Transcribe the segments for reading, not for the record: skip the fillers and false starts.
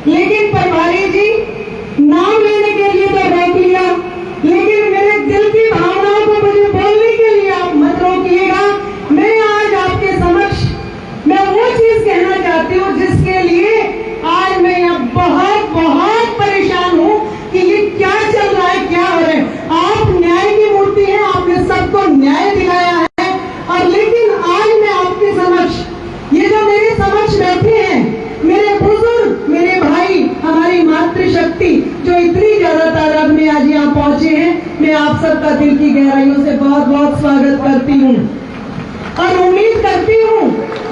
लेकिन प्रभारी जी नाम लेने के लिए तो रोक लिया, लेकिन मेरे दिल की भावनाओं को मुझे बोलने के लिए आप मत रोकिएगा। मैं आज आपके समक्ष मैं वो चीज कहना चाहती हूँ जिसके लिए आज मैं यहाँ बहुत बहुत परेशान हूँ कि ये क्या चल रहा है, क्या हो रहा है। आप न्याय की मूर्ति हैं, आपने सबको न्याय दिलाया है, और लेकिन आज मैं आपके समक्ष ये जो मेरे समक्ष बैठे हैं, मेरे बुजुर्ग, मेरे भाई, हमारी मातृशक्ति जो इतनी ज्यादा तादाद में आज यहाँ पहुंचे हैं, मैं आप सबका दिल की गहराइयों से बहुत बहुत स्वागत करती हूँ और उम्मीद करती हूँ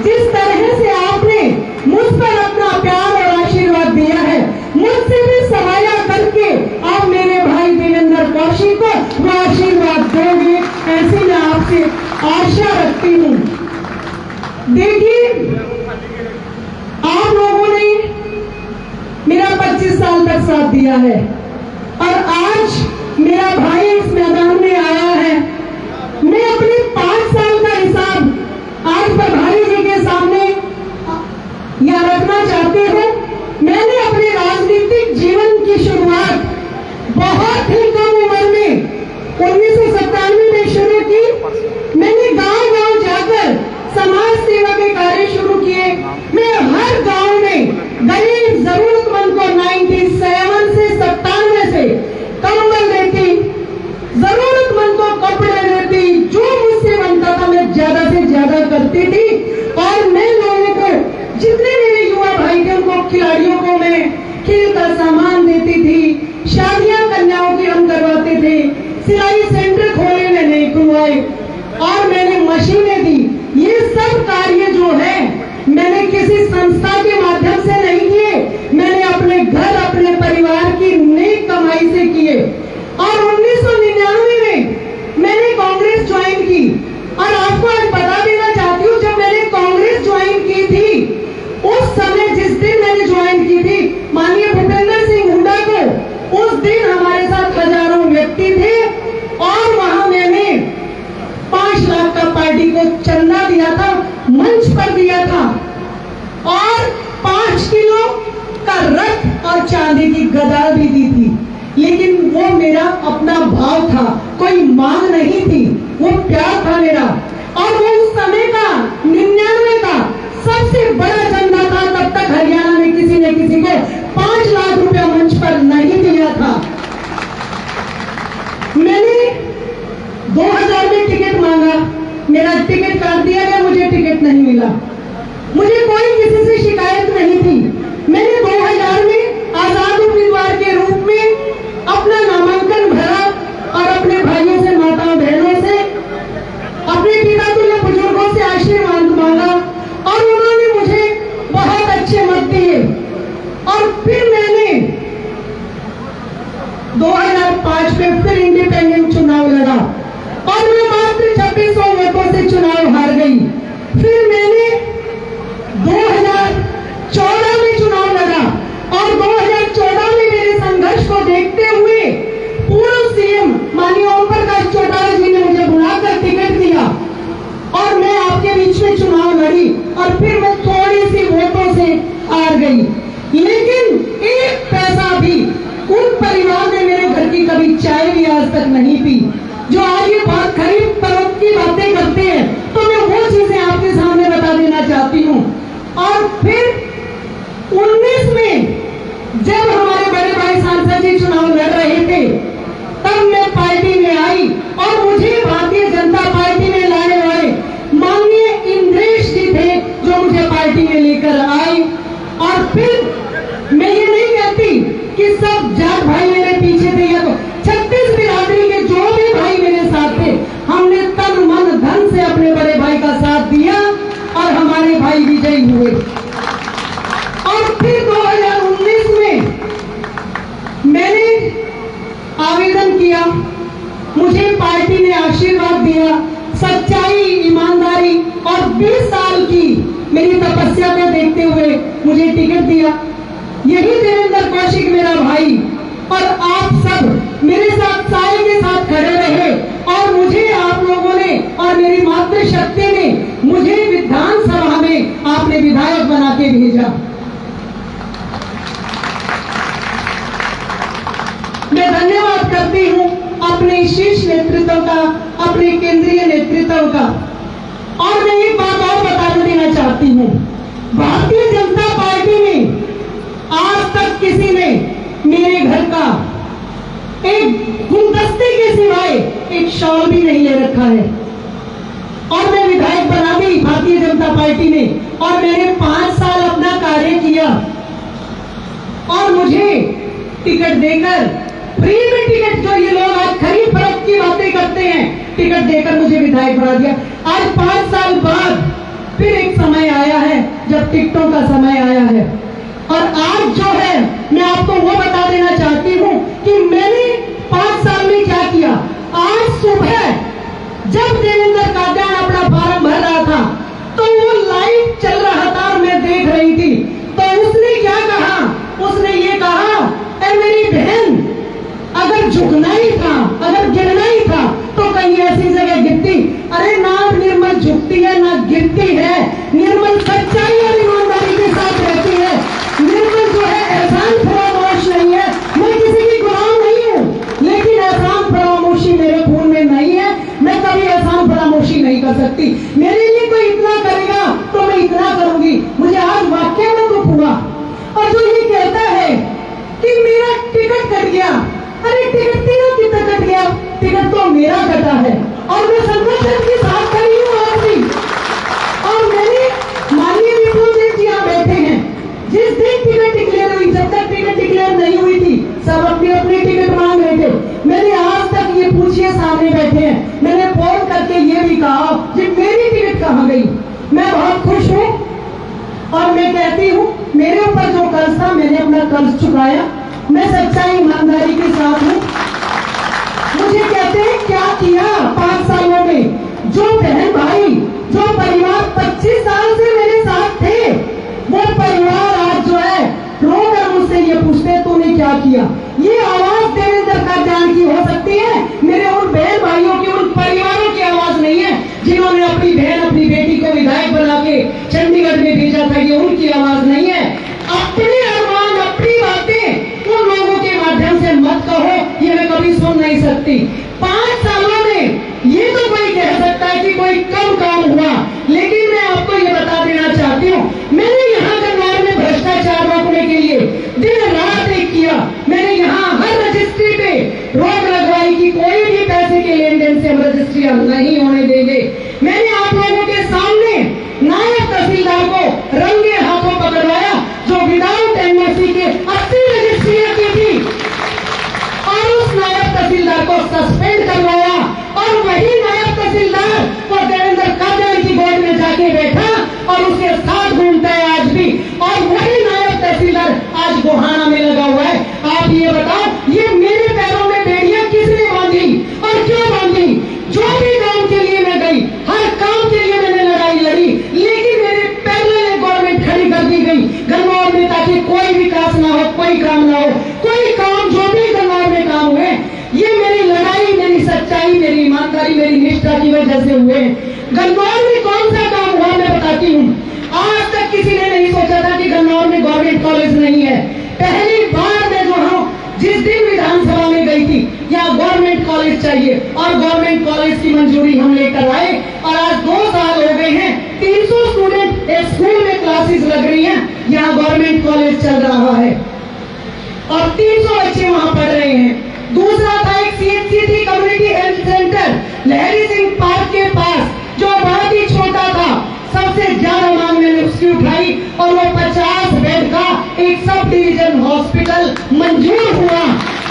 जिस तरह से आपने मुझ पर अपना प्यार और आशीर्वाद दिया है, मुझसे भी सहाया करके आप मेरे भाई देवेंद्र कौशिक को वो आशीर्वाद दोगे, ऐसी मैं आपसे आशा रखती हूँ। देखिए, आप लोगों ने मेरा 25 साल तक साथ दिया है और आज मेरा भाई इस मैदान में आया है। मैं अपने 5 साल का हिसाब आज प्रभारी जी के सामने यह रखना चाहती हूँ। मैंने अपने राजनीतिक जीवन की शुरुआत बहुत ही कम उम्र में 1997 में शुरू की। मैंने गांव-गांव जाकर समाज सेवा के कार्य शुरू किए। मैं हर गांव में गरीब जरूरतमंद को 97 से 97 से कंबल देती, जरूरतमंद को कपड़े देती, जो मुझसे बनता था मैं ज्यादा से ज्यादा करती थी। और मैं लोगों को, जितने मेरे युवा भाई थे, उनको, खिलाड़ियों को मैं खेल का सामान देती थी, शादियां कन्याओं की हम करवाते थे, सिलाई सेंटर खोले मैंने, खुलवाए, और मैंने मशीनें दी। ये सब कार्य जो है मैंने किसी संस्था के माध्यम से नहीं किए, मैंने अपने घर, अपने परिवार की नेक कमाई से किए। और 1999 में मैंने कांग्रेस ज्वाइन की, और आपको आज बता देना चाहती हूँ, जब मैंने कांग्रेस ज्वाइन की थी, उस समय जिस दिन मैंने ज्वाइन की थी, माननीय भूपेंद्र सिंह हुड्डा को उस दिन हमारे साथ हजारों व्यक्ति थे, और वहां मैंने 5 लाख का पार्टी को चंदा दिया था, मंच पर दिया था, और 5 किलो का रथ और चांदी की गदा भी दी थी। लेकिन वो मेरा अपना भाव था, कोई मांग नहीं थी, वो प्यार था मेरा। और वो उस समय का 99 का सबसे बड़ा चंदा था। तब तक हरियाणा में किसी ने किसी को 5 लाख रुपया मंच पर नहीं दिया था। मैंने 2000 में टिकट मांगा, मेरा टिकट काट दिया गया, मुझे टिकट नहीं मिला। मुझे कोई किसी से शिकायत नहीं थी। मैंने 2000 में आजाद उम्मीदवार के रूप में अपना नामांकन भरा और अपने भाइयों से, माताओं बहनों से, अपने पिता तुल्य बुजुर्गों से आशीर्वाद मांगा, और उन्होंने मुझे बहुत अच्छे मत दिए। और फिर मैंने 2005 में फिर इंडिपेंडेंट चुनाव लड़ा, और मैं मात्र 2600 वोटों से चुनाव हार गई। फिर मैंने 2014 में चुनाव लड़ा, और 2014 में मेरे संघर्ष को देखते हुए पूर्व सीएम माननीय ओम प्रकाश चौटाला जी ने मुझे बुलाकर टिकट दिया, और मैं आपके बीच में चुनाव लड़ी, और फिर मैं थोड़ी सी वोटों से हार गई। लेकिन एक पैसा भी उन परिवार ने मेरे घर की कभी चाय भी आज तक नहीं पी। जो आज ये बहुत खरीद फरोख्त की बातें करते हैं, तो मैं वो चीजें आपके सामने बता देना चाहती हूँ। और फिर 19 में जब हमारे बड़े भाई सांसद जी चुनाव लड़ रहे थे, तब मैं पार्टी में आई, और मुझे भारतीय जनता पार्टी में लाने वाले माननीय इंद्रेश जी थे, जो मुझे पार्टी में लेकर आए। और फिर मैं ये नहीं कहती कि सब जाट भाई मेरे पीछे थे, या तो 36 बिरादरी के जो भी भाई मेरे साथ थे, हमने तन मन धन से अपने बड़े भाई का साथ दिया, और हमारे भाई विजयी हुए। और फिर 2019 में मैंने आवेदन किया, मुझे पार्टी ने आशीर्वाद दिया, सच्चाई, ईमानदारी और 20 साल की मेरी तपस्या को देखते हुए मुझे टिकट दिया। यही देवेंद्र कौशिक मेरा भाई और आप सब मेरे साथ साए के साथ खड़े रहे, और मुझे आप लोगों ने और मेरी मातृशक्ति ने मुझे विधानसभा में आपने विधायक बना के भेजा। करती हूँ अपने शीर्ष नेतृत्व का, अपने केंद्रीय नेतृत्व का। और मैं एक बात और बता देना चाहती हूँ, भारतीय जनता पार्टी में आज तक किसी ने मेरे घर का एक गुलदस्ते के सिवाय एक शॉल भी नहीं ले रखा है। और मैं विधायक बना दी भारतीय जनता पार्टी में, और मैंने 5 साल अपना कार्य किया, और मुझे टिकट देकर, फ्री में टिकट, जो ये लोग आज खरीद फरोख्त की बातें करते हैं, टिकट देकर मुझे विधायक बना दिया। आज 5 साल बाद फिर एक समय आया है जब टिकटों का समय आया है। और आज जो है, मैं आपको वो बता देना चाहती हूँ कि मैंने 5 साल में क्या किया। आज सुबह जब देवेंद्र कादियान अपना फॉर्म भर रहा था तो वो लाइव चल रहा था और मैं देख रही थी, तो उसने क्या कहा, उसने ये कहा, ए मेरी बहन, अगर झुकना ही था, अगर गिरना ही था तो कहीं ऐसी जगह गिरती। अरे ना निर्मल झुकती है ना गिरती है, निर्मल सच्चाई और ईमानदारी के साथ रहती है। निर्मल जो है एहसान फरामोश नहीं है। मैं किसी की गुलाम नहीं हूँ, लेकिन एहसान फरामोशी मेरे खून में नहीं है। मैं कभी एहसान फरामोशी नहीं कर सकती। मेरे लिए कोई इतना करेगा तो मैं इतना करूंगी। मुझे आज वाकई में दुख हुआ। और जो ये कहता है कि मेरा टिकट कट गया, अरे टिकट तीनों की कट गया, टिकट तो मेरा कटा है और मैं संगठन के साथ खड़ी हूँ आज भी। और मैंने, माननीय विपुल देव जी यहाँ बैठे हैं, जिस दिन टिकट डिक्लेयर हुई, जब तक टिकट डिक्लेयर नहीं हुई थी सब अपने अपने टिकट मांग रहे थे। मैंने आज तक ये पूछिए, सामने बैठे हैं, मैंने फोन करके ये भी कहा कि मेरी टिकट कहाँ गई। मैं बहुत खुश हूँ और मैं कहती हूँ मेरे ऊपर जो कर्ज था मैंने अपना कर्ज चुकाया। मैं सच्चाई ईमानदारी के साथ हूँ। मुझे कहते हैं क्या किया 5 सालों में। जो बहन भाई, जो परिवार 25 साल से मेरे साथ थे, वो परिवार आज जो है रोकर मुझसे ये पूछते तूने क्या किया। ये आवाज देवेंद्र कादियान की हो सकती है, मेरे उन बहन भाइयों की, उन परिवारों की आवाज नहीं है जिन्होंने अपनी बहन, अपनी बेटी को विधायक बना के चंडीगढ़ में भेजा था। ये उनकी आवाज नहीं है। अपने अरमान, अपनी बातें उन लोगों के माध्यम से मत कहो, ये मैं कभी सुन नहीं सकती। 5 सालों में ये तो कोई कह सकता है कि कोई कम काम हुआ, लेकिन मैं आपको ये बता देना चाहती हूँ, मैंने यहाँ गन्नौर में भ्रष्टाचार रोकने के लिए दिन रात एक किया। मैंने यहाँ हर रजिस्ट्री पे रोक लगवाई कि कोई भी पैसे के लेन देन से हम रजिस्ट्री नहीं होने देंगे। मैंने आप लोगों के सामने नायब तहसीलदार को रंगे हाथों पकड़वाया जो विदाउट एनओसी के 80 रजिस्ट्रियां की थी, और उस नायब तहसीलदार को सस्पेंड करवाया। और वही नायब तहसीलदार वो देवेंद्र कादियान की गोद में जाके बैठा और उसके साथ घूमता है आज भी। और वही नायब तहसीलदार आज गोहाना में लगा हुआ है। आप ये बताओ, ये मेरे पैरों में बेड़ियां किसने बांधी और क्यों बांधी? जो भी काम के लिए मैं गई, हर काम के लिए मैंने लड़ाई लड़ी, लेकिन मेरे पैदल गवर्नमेंट खड़ी कर दी गई गन्नौर में, ताकि कोई विकास ना हो, कोई काम ना हो। कोई काम जो भी गन्नौर में काम हुए, ये मेरी लड़ाई, मेरी सच्चाई, मेरी ईमानदारी, मेरी निष्ठा की वजह से हुए। गन्नौर में कौन सा काम हुआ मैं बताती हूँ। आज तक किसी ने नहीं सोचा था कि गन्नौर में गवर्नमेंट कॉलेज नहीं है। पहली बार मैं जो हूँ, जिस दिन विधानसभा में गई थी, यहाँ गवर्नमेंट कॉलेज चाहिए, और गवर्नमेंट कॉलेज की मंजूरी हम लेकर आए। और आज 2 साल हो गए हैं, 300 स्टूडेंट एक स्कूल में क्लासेस लग रही हैं, यहाँ गवर्नमेंट कॉलेज चल रहा है और 300 बच्चे वहां पढ़ रहे हैं। दूसरा था एक CHC थी, कम्युनिटी हेल्थ सेंटर, लहरी सिंह पार्क के पास, जो बहुत ही छोटा था। सबसे ज्यादा मांग मैंने उसकी उठाई और वो 50 बेड का एक सब डिवीजन हॉस्पिटल मंजूर हुआ।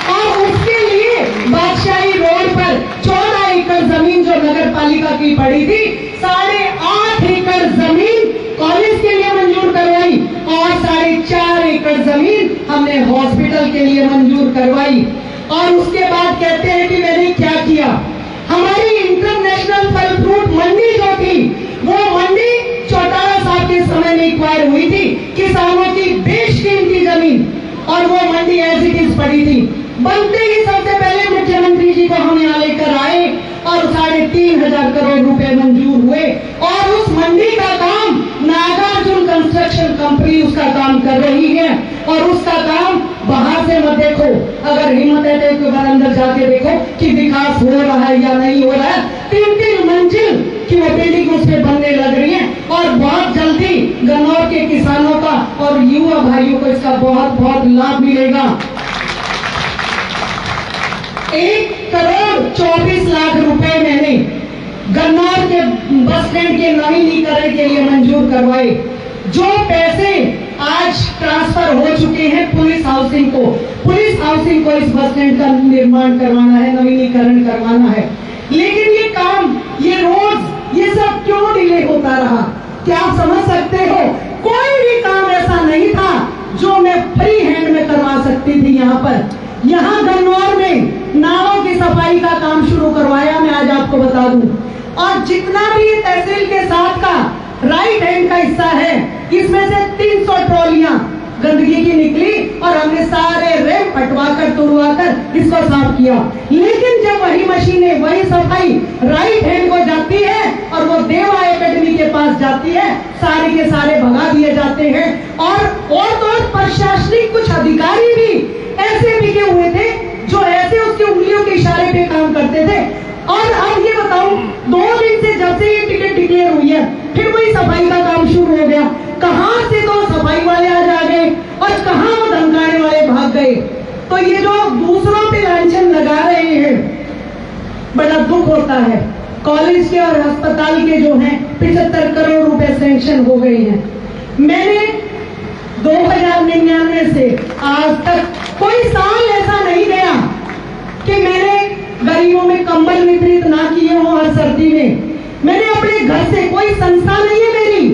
और उसके लिए बादशाही रोड पर 14 एकड़ जमीन जो नगर पालिका की पड़ी थी, 8.5 एकड़ जमीन कॉलेज के लिए मंजूर करवाई और 4.5 एकड़ जमीन हमने हॉस्पिटल के लिए मंजूर करवाई। और उसके बाद कहते हैं कि मैंने क्या किया। हमारी इंटरनेशनल फल फ्रूट मंडी जो थी, वो मंडी चौटाला साहब के समय में एक्वायर हुई थी, किसानों की बेशकीमती जमीन, और वो मंडी एज इट इज पड़ी थी। बनते ही सबसे पहले मुख्यमंत्री जी को हम यहाँ लेकर आए और 3,500 करोड़ रुपए मंजूर हुए। और उस मंडी का काम नागार्जुन कंस्ट्रक्शन कंपनी उसका काम कर रही है, और उसका काम बाहर से मत देखो, अगर हिम्मत है तो एक बार अंदर जाके देखो कि विकास हो रहा है या नहीं हो रहा है। 3-3 मंजिल की वो बिल्डिंग उस पे बनने लग रही है और बहुत जल्दी गन्नौर के किसानों का और युवा भाइयों को इसका बहुत बहुत लाभ मिलेगा। 1,24,00,000 रुपए मैंने गन्नौर के बस स्टैंड के नवीनीकरण के लिए मंजूर करवाए। जो पैसे आज ट्रांसफर हो चुके हैं पुलिस हाउसिंग को इस बस स्टैंड का निर्माण करवाना है, नवीनीकरण करवाना है। लेकिन ये काम, ये रोज, ये सब क्यों डिले होता रहा? क्या आप समझ सकते हो? कोई भी काम ऐसा नहीं था जो मैं फ्री हैंड में करवा सकती थी। यहाँ गन्नौर में नालों की सफाई का काम शुरू करवाया मैं, आज आपको बता दूं। और जितना भी तहसील के साथ का राइट हैंड का हिस्सा है, इसमें से 300 ट्रॉलियां गंदगी की निकली और हमने सारे रेम पटवाकर तुड़वाकर इसको साफ किया। लेकिन जब वही मशीनें, वही सफाई राइट हैंड को जाती है और वो देवा एकेडमी के पास जाती है, सारे के सारे भगा दिए जाते हैं। और तो प्रशासनिक कुछ अधिकारी भी ऐसे बिके हुए थे जो ऐसे उसकी उंगलियों के इशारे पे काम करते थे। और अब ये बताऊं, 2 दिन से जब से ये टिकट डिक्लेयर हुई है, फिर वही सफाई का काम शुरू हो गया। कहां से तो सफाई वाले आज आ गए और कहां वो धमकाने वाले भाग गए। तो ये जो दूसरों पे लांछन लगा रहे हैं, बड़ा दुख होता है। कॉलेज के और अस्पताल के जो हैं 75 करोड़ रुपए सैंक्शन हो गए हैं। मैंने 2099 से आज तक कोई साल ऐसा नहीं गया कि मैंने गरीबों में कंबल वितरित ना किए हो। हर सर्दी में मैंने अपने घर से, कोई संस्था नहीं है मेरी,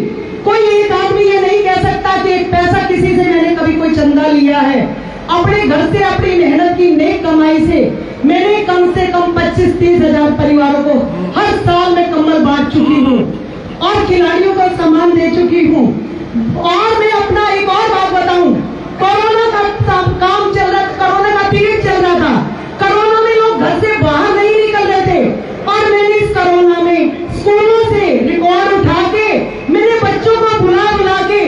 कोई एक आदमी ये नहीं कह सकता कि एक पैसा किसी से मैंने कभी कोई चंदा लिया है। अपने घर से, अपनी मेहनत की नेक कमाई से मैंने कम से कम 25-30 हजार परिवारों को हर साल में कंबल बांट चुकी हूँ और खिलाड़ियों को सामान दे चुकी हूँ। और मैं अपना एक और बात बताऊं, कोरोना का काम चल रहा, कोरोना का पीरियड चल रहा था। कोरोना में लोग घर से बाहर नहीं निकल रहे थे और मैंने इस कोरोना में स्कूलों से रिकॉर्ड उठा के, मैंने बच्चों को बुला के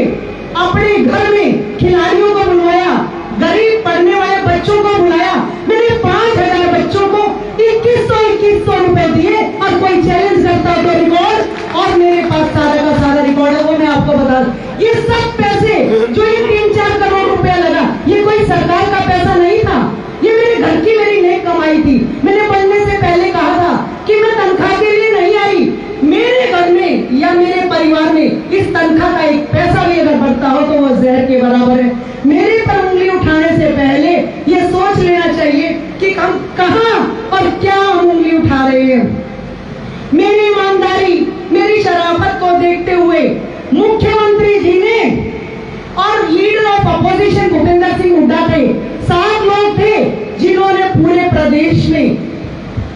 अपने घर में खिलाड़ियों को बुलवाया, गरीब पढ़ने वाले बच्चों को बुलाया। मैंने 5,000 बच्चों को 2100 रुपए दिए और कोई चैलेंज करता तो रिकॉर्ड, और मेरे पास सारा का सारा रिकॉर्ड है, वो मैं आपको बता दूं। ये सब पैसे जो ये 3-4 करोड़ रुपया लगा, ये कोई सरकार का पैसा नहीं था, ये मेरे घर की मेरी नेक कमाई थी। मैंने बनने से पहले कहा था कि मैं तनख्वाह के लिए नहीं आई। मेरे घर में या मेरे परिवार में इस तनख्वाह का एक पैसा भी अगर बढ़ता हो तो वो जहर के बराबर है। मेरे पर उंगली उठाने से पहले ये सोच लेना चाहिए कि हम कहां और क्या हम उंगली उठा रहे हैं। मेरी ईमानदारी, मेरी शराफत को देखते हुए मुख्यमंत्री जी ने और leader of opposition Bhupendra Singh Hooda थे, 7 लोग थे जिन्होंने पूरे प्रदेश में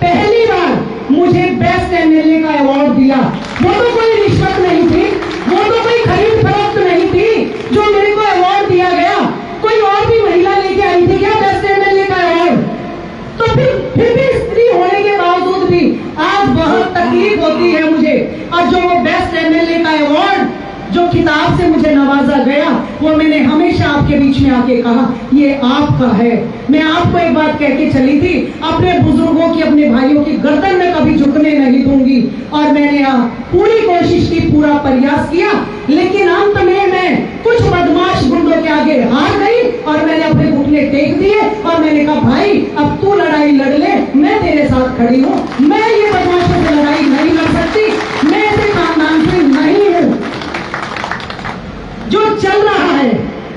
पहली बार मुझे बेस्ट एमएलए का अवार्ड दिया। वो तो कोई रिश्वत नहीं थी, वो तो कोई खरीद फरोख्त नहीं थी जो मेरे को अवार्ड दिया गया। कोई और भी महिला लेके आई थी क्या बेस्ट एमएलए का अवार्ड? तो फिर भी स्त्री होने के बावजूद भी आज बहुत तकलीफ होती है मुझे। और जो वो बेस्ट एमएलए का अवार्ड, जो खिताब से मुझे नवाजा गया, वो मैंने हमेशा आपके बीच में आके कहा ये आपका है। मैं आपको एक बात कह के चली थी, अपने बुजुर्गों की, अपने भाइयों की गर्दन में कभी झुकने नहीं दूंगी। और मैंने पूरी कोशिश की, पूरा प्रयास किया, लेकिन अंत में मैं कुछ बदमाश गुंडों के आगे हार गई और मैंने अपने घुटने टेक दिए और मैंने कहा भाई अब तू लड़ाई लड़ ले, मैं तेरे साथ खड़ी हूँ। मैं ये बदमाशों से लड़ाई नहीं लड़ सकती, मैं ऐसे खानदान से नहीं हूँ। जो चल रहा है,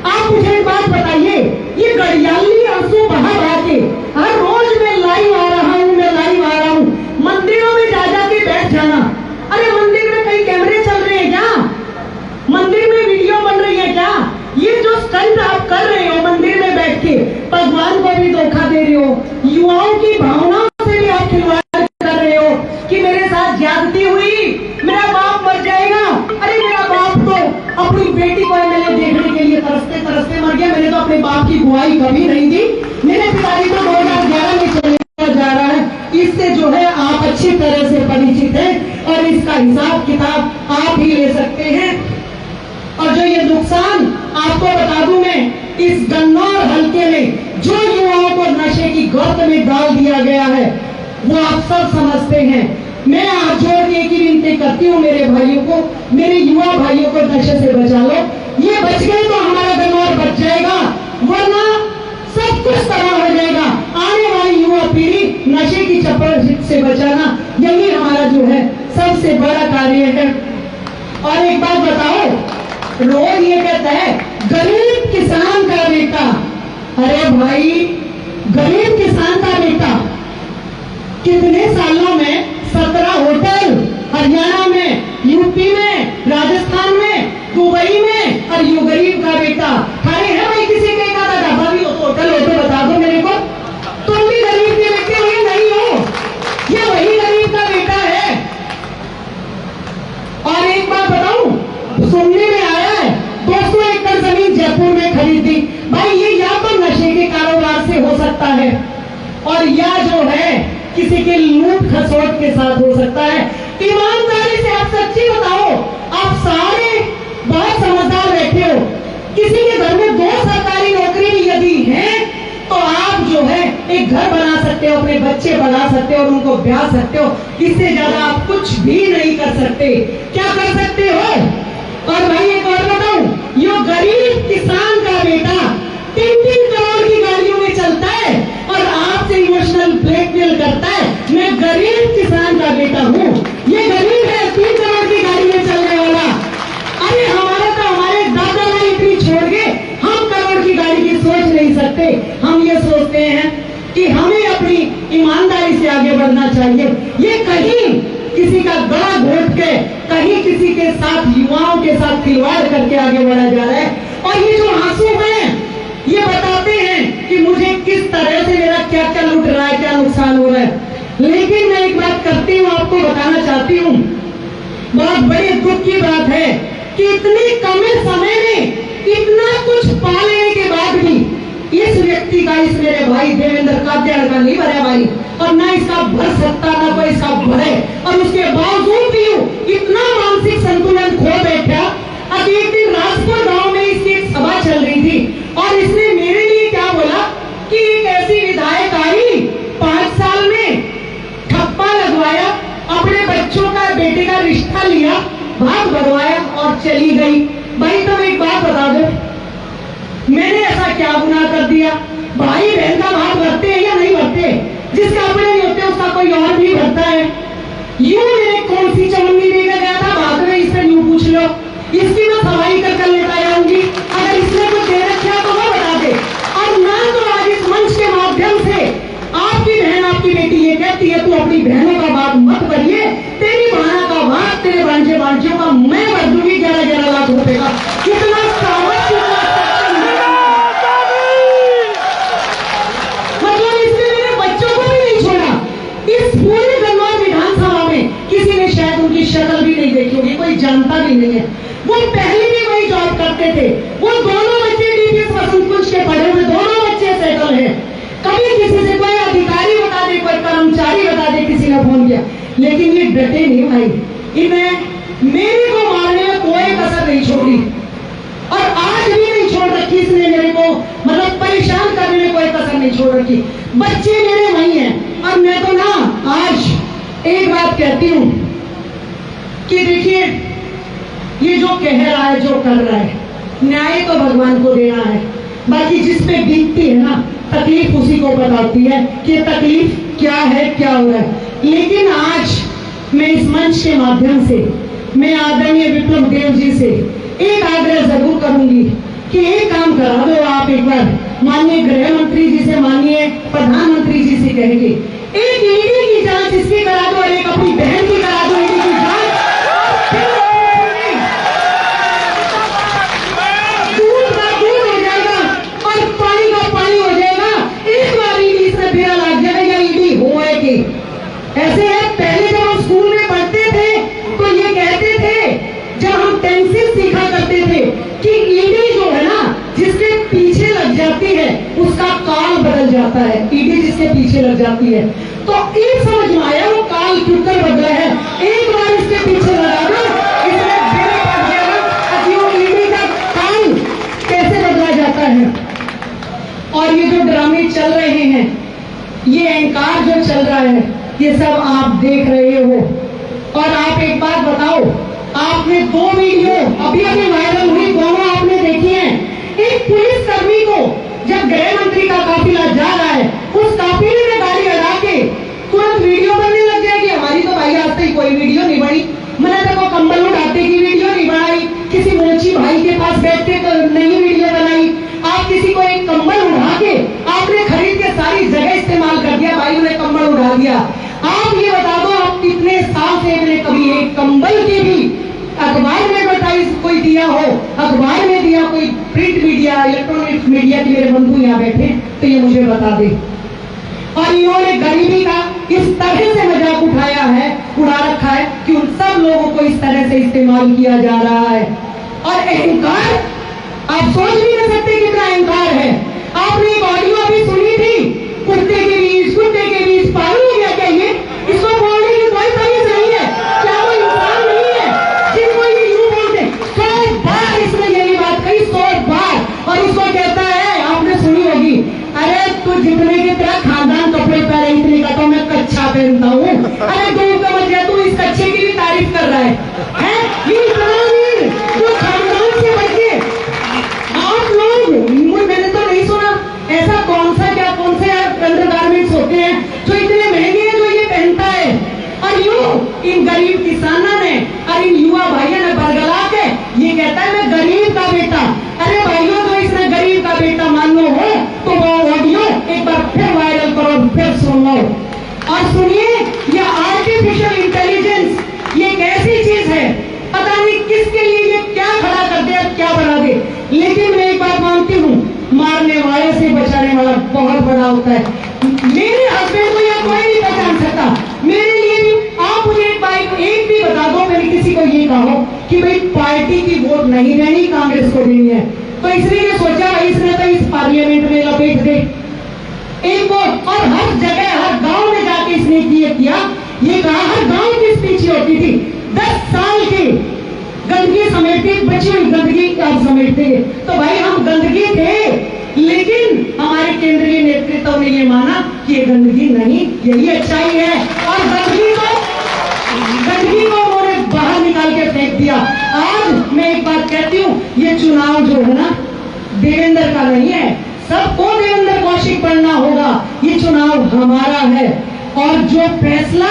आप मुझे एक बात बताइए, ये गड़ियाली आंसू बहा के हर रोज मैं लाइव आ रहा हूँ, मंदिरों में जा के बैठ जाना। अरे मंदिर में कई कैमरे चल रहे हैं क्या? मंदिर में वीडियो बन रही है क्या? ये जो स्टंट आप कर रहे हो मंदिर में बैठ के, भगवान को भी धोखा दे रहे हो, युवाओं की भावनाओं से भी आप खिलवाड़ कर रहे हो कि मेरे साथ ज्यादती हुई, मेरा बाप मर जाएगा। अरे मेरा बाप तो अपनी बेटी को एमएलए देखने के लिए तरसते मर गया। मैंने तो अपने बाप की गुआही कभी नहीं दी। मेरे पिताजी को 2011 में चले जा रहा है। इससे जो है आप अच्छी तरह से परिचित हैं और इसका हिसाब किताब आप ही ले सकते हैं। और जो ये नुकसान आपको बता दूं मैं, इस गन्नौर हल्के में जो युवाओं को नशे की गर्त में डाल दिया गया है वो आप सब समझते हैं। मैं हाथ जोड़ के एक ही विनती करती हूँ मेरे भाइयों को, मेरे युवा भाइयों को, नशे से बचा लो। ये बच गए तो हमारा गन्नौर बच जाएगा, वरना सब कुछ तबाह हो जाएगा। आने वाली युवा पीढ़ी नशे की चपेट से बचाना यही हमारा जो है सबसे बड़ा कार्य है। और एक बात बताओ, रोज ये कहता है गरीब किसान का बेटा। अरे भाई, गरीब किसान का बेटा कितने सालों में 17 होटल हरियाणा में, यूपी में, राजस्थान में, दुबई में, और यू गरीब का बेटा खाए है भाई। किसी के का ढाबा भी होटल होते बता दो मेरे को, तुम भी गरीब के बेटे हो या नहीं हो? ये वही गरीब का बेटा है। और एक बात बताऊं, सुनने में आया है 200 एकड़ जमीन जयपुर में खरीदी। भाई ये या तो नशे के कारोबार से हो सकता है और या जो है किसी के लूट खसोट के साथ हो सकता है। ईमानदारी से आप सच्ची बताओ, आप सारे बहुत समझदार बैठे हो, किसी के घर में 2 सरकारी नौकरी भी यदि है तो आप जो है एक घर बना सकते हो, अपने बच्चे बढ़ा सकते हो और उनको ब्याह सकते हो। इससे ज्यादा आप कुछ भी नहीं कर सकते। क्या कर सकते हो? और भाई एक और बताऊं, यो गरीब किसान का बेटा 3-3 करोड़ की गाड़ियों में चलता है और आपसे इमोशनल ब्लैकमेल करता है। मैं गरीब किसान का बेटा हूँ, ये गरीब है 3 करोड़ की गाड़ी में चलने वाला। अरे हमारा तो हमारे दादा ने इतनी छोड़ के हम करोड़ की गाड़ी की सोच नहीं सकते। हम ये सोचते हैं कि हमें अपनी ईमानदारी से आगे बढ़ना चाहिए। ये कहीं किसी का गला घोट के, कहीं किसी के साथ, युवाओं के साथ खिलवाड़ करके आगे बढ़ा जा रहा है। और ये जो आंसू हैं ये बताते हैं कि मुझे किस तरह से मेरा क्या क्या लूट रहा है, क्या नुकसान हो रहा है। लेकिन मैं एक बात करती हूँ, आपको बताना चाहती हूँ, बहुत बड़े दुख की बात है कि इतने कम समय में इतना कुछ पा लेने के बाद भी इस व्यक्ति का, इस मेरे भाई देवेंद्र कात्यायन का नहीं भरा भाई, और ना इसका भर सकता, ना कोई इसका भरे, और उसके बावजूद भी इतना मानसिक संतुलन खो बैठा। अब एक दिन राजपुर गांव में इसकी एक सभा चल रही थी और इसने मेरे लिए क्या बोला कि एक ऐसी विधायक आई 5 साल में ठप्पा लगवाया, अपने बच्चों का, बेटे का रिश्ता लिया, भाग भरवाया और चली गई। भाई तुम एक बात बता दो, मैंने ऐसा क्या गुनाह कर दिया? भाई बहन का भाग भरते हैं या नहीं भरते? जिसका अपने नहीं होते उसका कोई और भी भरता है। यूं मैंने कौन सी चवन्नी लेकर गया था भाग में, इससे यूं पूछ लो, इसकी मैं सवाई कर लेता आऊंगी। अगर इसने कुछ दे रखा तो वो बता दे। और ना तो आज इस मंच के माध्यम से आपकी बहन, आपकी बेटी ये कहती है तू अपनी बहनों का बात मत करिए, तेरी बहना का बात, तेरे भांजे भांजियों का मैं भर दूंगी 11-11 लाख रुपए का। कितना मतलब इसने मेरे बच्चों को भी नहीं छोड़ा। इस पूरे गन्नौर विधानसभा में किसी ने शायद उनकी शक्ल भी नहीं देखी होगी, कोई जानता भी नहीं है। वो पहले भी वही जॉब करते थे, वो दोनों बच्चे डीपीएस वसंत कुंज के पढ़े हुए, दोनों बच्चे सेटल हैं। कभी किसी से कोई अधिकारी बता दे, कोई कर्मचारी बता दे किसी ने फोन किया, लेकिन ये डटे नहीं भाई। इन्हें मेरे को मारने में कोई कसर नहीं छोड़ी और आज भी नहीं छोड़ रखी इसने मेरे को, मतलब परेशान करने में कोई कसर नहीं छोड़ रखी। बच्चे मेरे वही हैं। और मैं तो ना आज एक बात कहती हूँ कि देखिए ये जो कह रहा है, जो कर रहा है, न्याय तो भगवान को देना है, बाकी जिस पे बीतती है ना तकलीफ उसी को बताती है कि तकलीफ क्या है, क्या हो रहा है। लेकिन आज मैं इस मंच के माध्यम से मैं आदरणीय विप्लव देव जी से एक आग्रह जरूर करूंगी कि एक काम करा दो आप, एक बार माननीय गृह मंत्री जी से, माननीय प्रधानमंत्री जी से कहेंगे एक ईडी की जांच इसकी करा दो और एक अपनी बहन की करा दो ईडी की जांच। दूध का दूध हो जाएगा और पानी का पानी हो जाएगा। एक बार ईडी से बेरा लग जाएगा या ईडी होएगी। ऐसे है, पहले जब हम स्कूल में पढ़ते थे तो ये कहते थे, जब हम पेंसिल सीखा करते थे कि ईडी जो है ना जिसके पीछे लग जाती है उसका काल बदल जाता है। ईडी जिसके पीछे लग जाती है तो एक समझ में आया वो काल क्यों कर बदला है। एक बार इसके पीछे लगा दो, इसमें बेरा पड़ जाएगा कि वो ईडी का काल कैसे बदला जाता है। और ये जो ड्रामे चल रहे हैं, ये अहंकार जो चल रहा है, ये सब आप देख रहे हो। और आप एक बात बताओ, आपने 2 वीडियो अभी अभी वायरल हुई, दोनों आपने देखी हैं। एक पुलिस कर्मी को जब गृह मंत्री का काफिला जा रहा है, उस काफिले में गाड़ी अड़ा के तुरंत वीडियो बनने लग जाएगी। हमारी तो भाई आज तक कोई वीडियो नहीं बनी, मैंने देखो कंबल उठाते की वीडियो नहीं बनाई, किसी मोची भाई के पास बैठ के नहीं वीडियो बनाई। आप किसी को एक कंबल उड़ा के आपने खरीद के सारी जगह इस्तेमाल कर दिया, भाई ने कंबल उड़ा दिया। आप ये बता दो, आप कितने साल से मैंने कभी एक कंबल के भी अखबार में एडवर्टाइज कोई दिया हो, अखबार में दिया, कोई प्रिंट मीडिया, इलेक्ट्रॉनिक मीडिया के मेरे बंधु यहाँ बैठे तो ये मुझे बता दे। और इन्होंने गरीबी का इस तरह से मजाक उठाया है, उड़ा रखा है कि उन सब लोगों को इस तरह से इस्तेमाल किया जा रहा है। और अहंकार, आप सोच भी नहीं सकते कितना अहंकार है। आपने एक ऑडियो अभी सुनी थी, कुत्ते के बीच पागल हो गया क्या ये? इसको बोलने की कोई तमीज नहीं है, क्या वो इंसान नहीं है जिनको ये यूं बोलते? 100 बार इसने यही बात कही, 100 बार। और इसको कहता है, आपने सुनी होगी, अरे तू जितने की तरह खानदान कपड़े पहने, इतने का तो मैं कच्छा पहनता हूँ। अरे दूर का मत जा, तू इस कच्छे की भी तारीफ कर रहा है? ये इतना नहीं, जो खानदान से बढ़ के आप लोग, मैंने तो नहीं सुना ऐसा कौन से अंडरगारमेंट्स होते हैं जो इतने महंगे हैं जो ये पहनता है। और यूं इन गरीब किसानों ने और इन युवा भाइयों ने बरगला के ये कहता है मैं गरीब का बेटा। अरे भाइयों, जो इसने गरीब का बेटा मान लो हो तो वो ऑडियो एक बार फिर वायरल करो, फिर सुन लो। और सुनिए, ये आर्टिफिशियल इंटेलिजेंस ये एक ऐसी चीज है, पता नहीं किसके लिए ये क्या खड़ा कर दे, क्या बना दे। लेकिन मैं एक बात मानती हूँ, मारने वाले से बचाने वाला बहुत बड़ा होता है। मेरे हस्बैंड को यह कोई नहीं पहचान सकता, मेरे लिए भी। आप मुझे एक भी बता दो, मैंने किसी को ये कहा कि भाई पार्टी की वोट नहीं देनी, कांग्रेस को देनी है, तो इसलिए सोचा भाई इसने तो इस पार्लियामेंट में लपेट दे एक वोट। और हर जगह, हर गांव में जाके इसने किया, ये कहा हर गांव की स्पीच होती थी, 10 साल की गंदगी समेटती, बची हुई गंदगी अब समेटते। तो भाई हम गंदगी थे, लेकिन हमारे केंद्रीय नेतृत्व ने ये माना कि ये गंदगी नहीं, यही अच्छाई है। और गंदगी को उन्होंने बाहर निकाल के फेंक दिया। आज मैं एक बात कहती हूँ, ये चुनाव जो है ना, देवेंद्र का नहीं है, सबको देवेंद्र कौशिक बनना होगा। ये चुनाव हमारा है और जो फैसला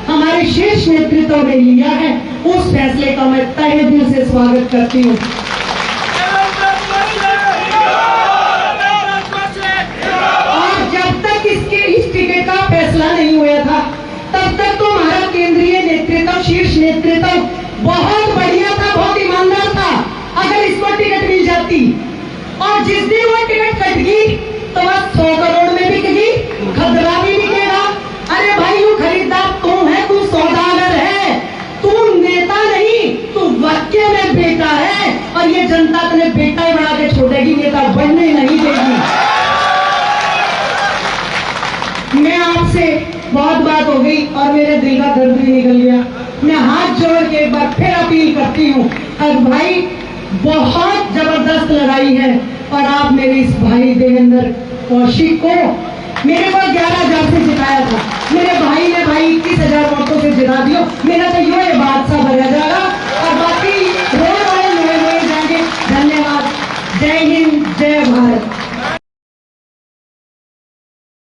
हमारे शीर्ष नेतृत्व ने लिया है, उस फैसले का मैं तहे दिल से स्वागत करती हूँ। और जब तक इस टिकट का फैसला नहीं हुआ था, तब तक तो हमारा केंद्रीय नेतृत्व, शीर्ष नेतृत्व बहुत बढ़िया था, बहुत ईमानदार था। अगर इसको टिकट मिल जाती, और जिस दिन वो टिकट कट गई तो बस 100 करोड़ में बिकेगी, खतरा भी बिकेगा। अरे भाई, यू खरीदार तू है, तू सौदागर है, तू नेता नहीं, तू वाक्य में बेटा है। और ये जनता तेरे बेटा ही बना के छोड़ेगी, नेता बनने नहीं देगी। मैं आपसे बहुत बात हो गई और मेरे दिल का दर्द भी निकल गया। मैं हाथ जोड़ के एक बार फिर अपील करती हूँ, अब भाई बहुत जबरदस्त लड़ाई है और आप मेरे इस भाई देवेंद्र कौशिक को, मेरे को 11,000 से जिताया था, मेरे भाई ने 21,000 वोटों से जिता दियो। मेरा तो ये बादशाह बजा जाएगा।